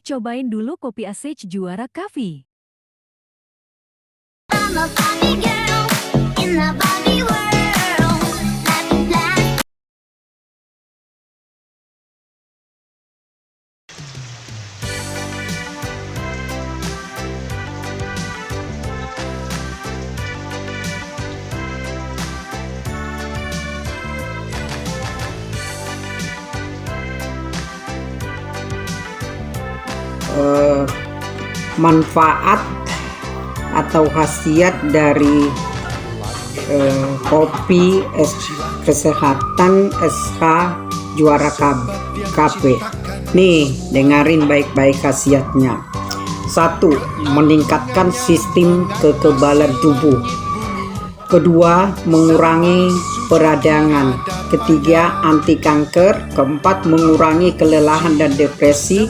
cobain dulu kopi Asage Juara Coffee. I'm a Barbie girl in the Barbie world. Let me play. Manfaat atau khasiat dari kopi kesehatan SK Juara Cafe. Nih, dengerin baik-baik khasiatnya. 1. Meningkatkan sistem kekebalan tubuh. Kedua, mengurangi peradangan. Ketiga, anti kanker. Keempat, mengurangi kelelahan dan depresi.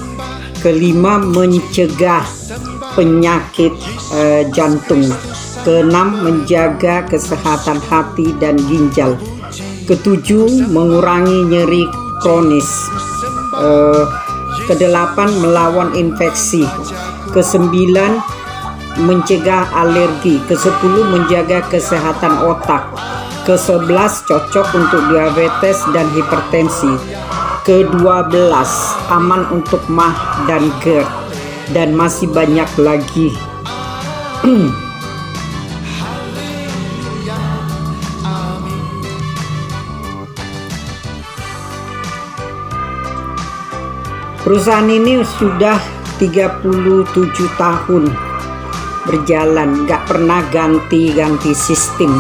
Kelima, mencegah penyakit jantung. Keenam, menjaga kesehatan hati dan ginjal. Ketujuh, mengurangi nyeri kronis. Kedelapan, melawan infeksi. Kesembilan, mencegah alergi. Kesepuluh, menjaga kesehatan otak. Kesebelas, cocok untuk diabetes dan hipertensi. Ke-12, aman untuk MAH dan GERD, dan masih banyak lagi. Perusahaan ini sudah 37 tahun berjalan, nggak pernah ganti sistem,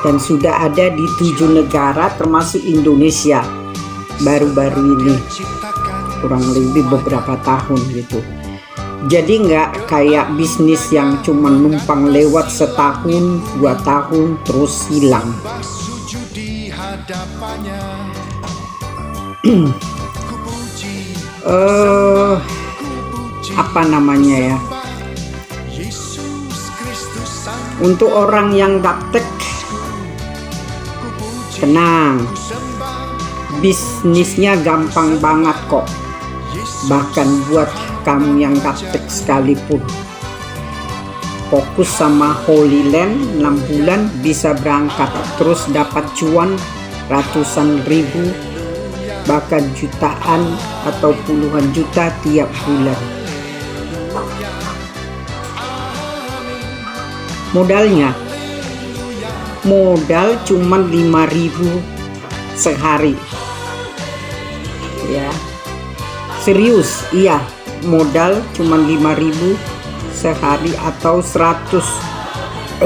dan sudah ada di 7 negara termasuk Indonesia. Baru-baru ini, kurang lebih beberapa tahun gitu. Jadi nggak kayak bisnis yang cuma numpang lewat setahun 2 tahun terus hilang. Apa namanya ya, untuk orang yang gaptek, tenang, bisnisnya gampang banget kok. Bahkan buat kamu yang gaptek sekalipun, fokus sama Holy Land 6 bulan bisa berangkat, terus dapat cuan ratusan ribu, bahkan jutaan atau puluhan juta tiap bulan. Modal cuman 5.000 sehari ya, serius, iya, modal cuman 5.000 sehari atau 160.000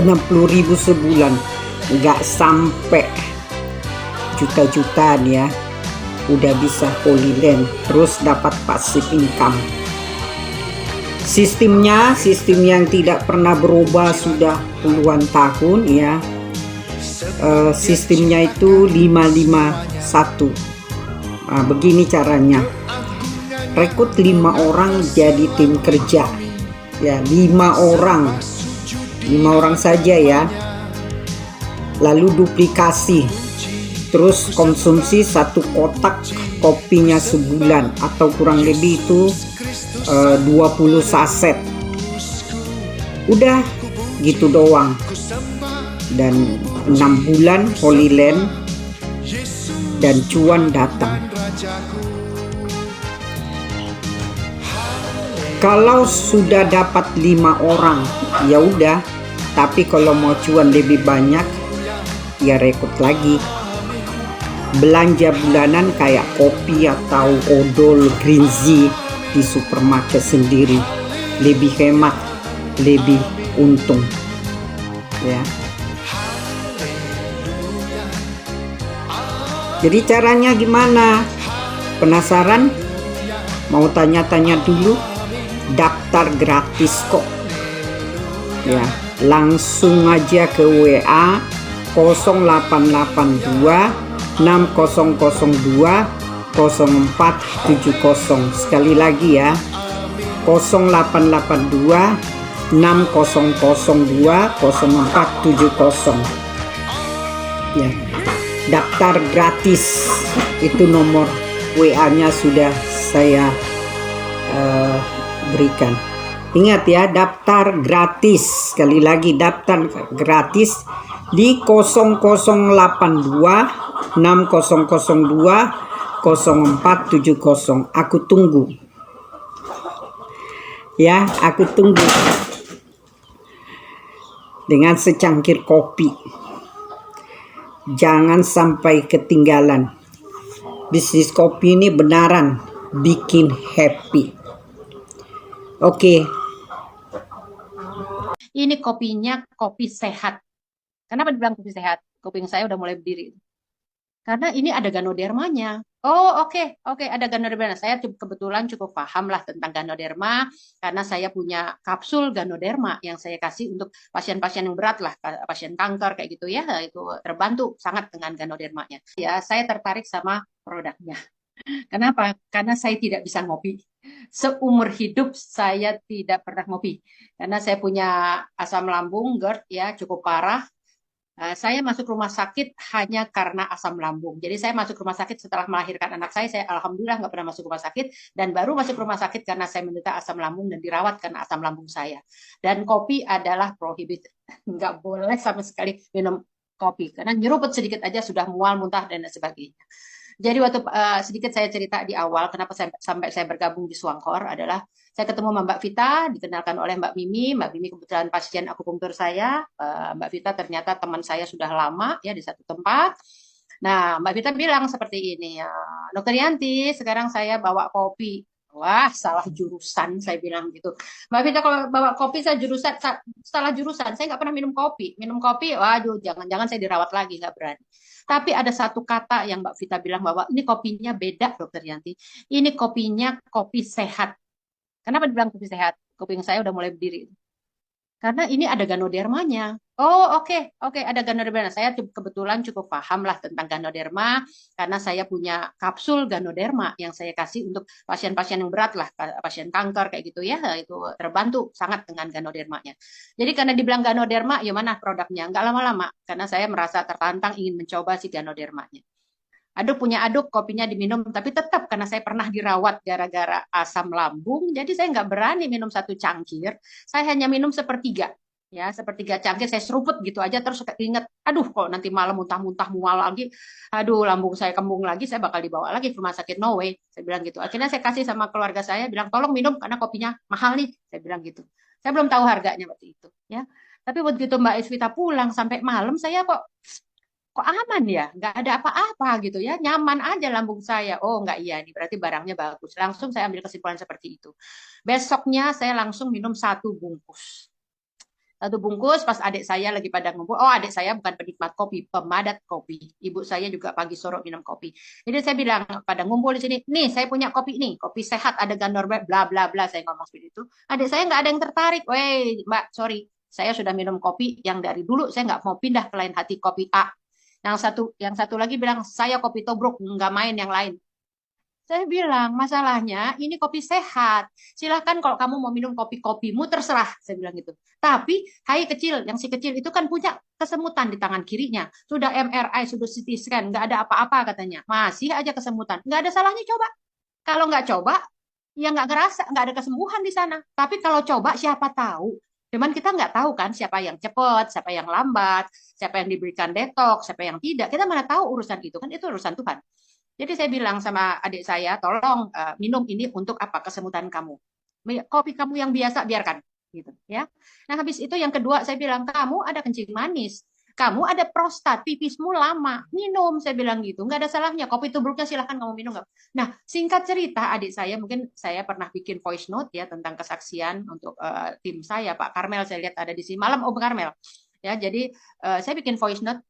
sebulan, nggak sampai juta-jutaan ya, udah bisa Holy Land, terus dapat passive income. Sistem yang tidak pernah berubah sudah puluhan tahun ya. Sistemnya itu 551. Nah, begini caranya. Rekrut 5 orang jadi tim kerja. Ya, 5 orang saja ya. Lalu duplikasi. Terus konsumsi 1 kotak kopinya sebulan, atau kurang lebih itu 20 saset. Udah gitu doang. Dan 6 bulan Holy Land dan cuan datang. Kalau sudah dapat 5 orang ya udah, tapi kalau mau cuan lebih banyak ya rekrut lagi. Belanja bulanan kayak kopi atau odol green tea di supermarket sendiri, lebih hemat, lebih untung ya. Jadi caranya gimana? Penasaran? Mau tanya-tanya dulu? Daftar gratis kok ya, langsung aja ke WA 0882 6002 0470. Sekali lagi ya, 0882 6002 0470 ya. Daftar gratis, itu nomor WA-nya sudah saya berikan. Ingat ya, daftar gratis. Sekali lagi, daftar gratis di 0082 6002 0470. Aku tunggu. Ya, aku tunggu. Dengan secangkir kopi. Jangan sampai ketinggalan. Bisnis kopi ini benaran bikin happy. Oke. Ini kopinya kopi sehat. Kenapa dibilang kopi sehat? Kopi saya udah mulai berdiri. Karena ini ada Ganodermanya. Oh, oke, ada Ganoderma. Saya kebetulan cukup paham lah tentang Ganoderma karena saya punya kapsul Ganoderma yang saya kasih untuk pasien-pasien yang berat lah, pasien kanker kayak gitu ya. Itu terbantu sangat dengan Ganodermanya. Ya, saya tertarik sama produknya. Kenapa? Karena saya tidak bisa ngopi. Seumur hidup saya tidak pernah ngopi. Karena saya punya asam lambung, GERD ya, cukup parah. Saya masuk rumah sakit hanya karena asam lambung. Jadi saya masuk rumah sakit setelah melahirkan anak saya alhamdulillah nggak pernah masuk rumah sakit. Dan baru masuk rumah sakit karena saya menderita asam lambung dan dirawat karena asam lambung saya. Dan kopi adalah prohibited. Nggak boleh sama sekali minum kopi. Karena nyeruput sedikit aja sudah mual, muntah, dan sebagainya. Jadi waktu sedikit saya cerita di awal kenapa sampai saya bergabung di Swankor adalah saya ketemu sama Mbak Vita, dikenalkan oleh Mbak Mimi. Mbak Mimi kebetulan pasien akupunktur saya. Mbak Vita ternyata teman saya sudah lama ya di satu tempat. Nah, Mbak Vita bilang seperti ini, Dokter Yanti, sekarang saya bawa kopi. Wah, salah jurusan, saya bilang gitu. Mbak Vita kalau bawa kopi saya salah jurusan. Saya nggak pernah minum kopi. Minum kopi, waduh, jangan-jangan saya dirawat lagi, nggak berani. Tapi ada satu kata yang Mbak Vita bilang bahwa ini kopinya beda, Dokter Yanti. Ini kopinya kopi sehat. Kenapa dibilang kopi sehat? Kopi saya udah mulai berdiri. Karena ini ada Ganodermanya. Oh, oke, ada Ganoderma. Saya kebetulan cukup paham lah tentang Ganoderma karena saya punya kapsul Ganoderma yang saya kasih untuk pasien-pasien yang berat lah, pasien kanker kayak gitu ya. Itu terbantu sangat dengan Ganodermanya. Jadi karena dibilang Ganoderma, ya mana produknya? Nggak lama-lama karena saya merasa tertantang ingin mencoba si Ganodermanya. Punya aduk, kopinya diminum, tapi tetap karena saya pernah dirawat gara-gara asam lambung, jadi saya nggak berani minum satu cangkir, saya hanya minum sepertiga, ya sepertiga cangkir, saya seruput gitu aja, terus ingat, aduh kok nanti malam muntah-muntah mual lagi, aduh lambung saya kembung lagi, saya bakal dibawa lagi ke rumah sakit, no way, saya bilang gitu. Akhirnya saya kasih sama keluarga saya, bilang tolong minum karena kopinya mahal nih, saya bilang gitu. Saya belum tahu harganya waktu itu, ya. Tapi begitu Mbak Isvita pulang sampai malam, saya kok aman ya, nggak ada apa-apa gitu ya, nyaman aja lambung saya. Oh nggak, iya nih berarti barangnya bagus. Langsung saya ambil kesimpulan seperti itu. Besoknya saya langsung minum satu bungkus. Satu bungkus pas adik saya lagi pada ngumpul. Oh adik saya bukan penikmat kopi, pemadat kopi. Ibu saya juga pagi sore minum kopi. Jadi saya bilang pada ngumpul di sini, nih saya punya kopi nih, kopi sehat ada Ganoderma, bla bla bla. Saya ngomong seperti itu. Adik saya nggak ada yang tertarik. Weh Mbak, sorry, saya sudah minum kopi yang dari dulu saya nggak mau pindah ke lain hati kopi A. Yang satu lagi bilang, saya kopi tobruk, nggak main yang lain. Saya bilang, masalahnya ini kopi sehat. Silahkan kalau kamu mau minum kopi-kopimu, terserah. Saya bilang gitu. Tapi, hai kecil, yang si kecil itu kan punya kesemutan di tangan kirinya. Sudah MRI, sudah CT scan, nggak ada apa-apa katanya. Masih aja kesemutan. Nggak ada salahnya coba. Kalau nggak coba, ya nggak ngerasa, nggak ada kesembuhan di sana. Tapi kalau coba, siapa tahu. Cuman kita nggak tahu kan siapa yang cepat, siapa yang lambat, siapa yang diberikan detox, siapa yang tidak. Kita mana tahu urusan itu kan, itu urusan Tuhan. Jadi saya bilang sama adik saya, tolong minum ini untuk apa? Kesemutan kamu. Kopi kamu yang biasa biarkan, gitu ya. Nah habis itu yang kedua saya bilang, kamu ada kencing manis, kamu ada prostat, pipismu lama, minum, saya bilang gitu, nggak ada salahnya, kopi tubruknya silahkan kamu minum. Nah, singkat cerita, adik saya, mungkin saya pernah bikin voice note ya tentang kesaksian untuk tim saya, Pak Karmel, saya lihat ada di sini, malam Om Karmel. Ya, jadi saya bikin voice note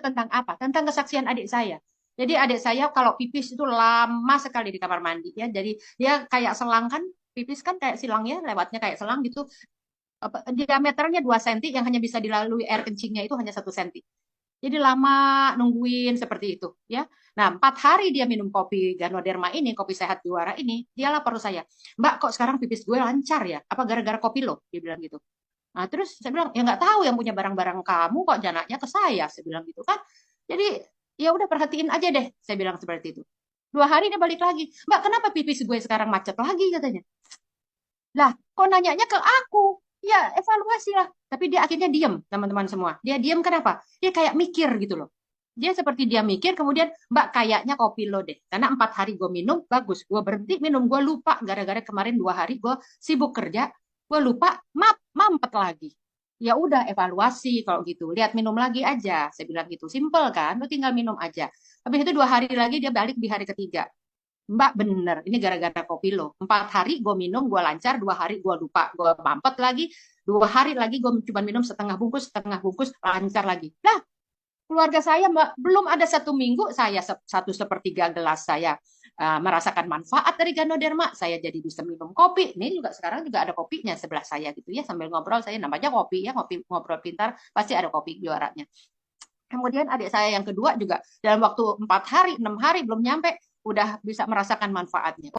tentang apa? Tentang kesaksian adik saya. Jadi adik saya kalau pipis itu lama sekali di kamar mandi ya, jadi dia kayak selang kan, pipis kan kayak silang ya, lewatnya kayak selang gitu. Diameternya 2 cm yang hanya bisa dilalui air kencingnya itu hanya 1 cm. Jadi lama nungguin seperti itu ya. Nah 4 hari dia minum kopi Ganoderma ini, kopi sehat juara ini, dia lapor saya, Mbak kok sekarang pipis gue lancar ya? Apa gara-gara kopi lo? Dia bilang gitu. Nah terus saya bilang, ya nggak tahu yang punya barang-barang kamu kok janaknya ke saya. Saya bilang gitu kan. Jadi ya udah perhatiin aja deh. Saya bilang seperti itu. 2 hari dia balik lagi. Mbak kenapa pipis gue sekarang macet lagi katanya. Lah, kok nanyanya ke aku? Ya, evaluasi lah. Tapi dia akhirnya diem, teman-teman semua. Dia diem kenapa? Dia kayak mikir gitu loh. Dia seperti dia mikir, kemudian, Mbak, kayaknya kopi lo deh. Karena 4 hari gue minum, bagus. Gue berhenti minum, gue lupa. Gara-gara kemarin 2 hari gue sibuk kerja, gue lupa, mampet lagi. Ya udah, evaluasi kalau gitu. Lihat minum lagi aja. Saya bilang gitu. Simple kan? Lo tinggal minum aja. Habis itu 2 hari lagi dia balik di hari ketiga. Mbak bener, ini gara-gara kopi lo. 4 hari gue minum, gue lancar, 2 hari gue lupa, gue mampet lagi, 2 hari lagi gue cuma minum setengah bungkus, lancar lagi. Lah, keluarga saya Mbak, belum ada 1 minggu, saya 1/3 gelas saya merasakan manfaat dari Ganoderma, saya jadi bisa minum kopi. Ini juga sekarang juga ada kopinya sebelah saya gitu ya, sambil ngobrol saya namanya kopi ya, ngobrol pintar, pasti ada kopi juaranya. Kemudian adik saya yang kedua juga dalam waktu 4 hari, 6 hari belum nyampe, udah bisa merasakan manfaatnya.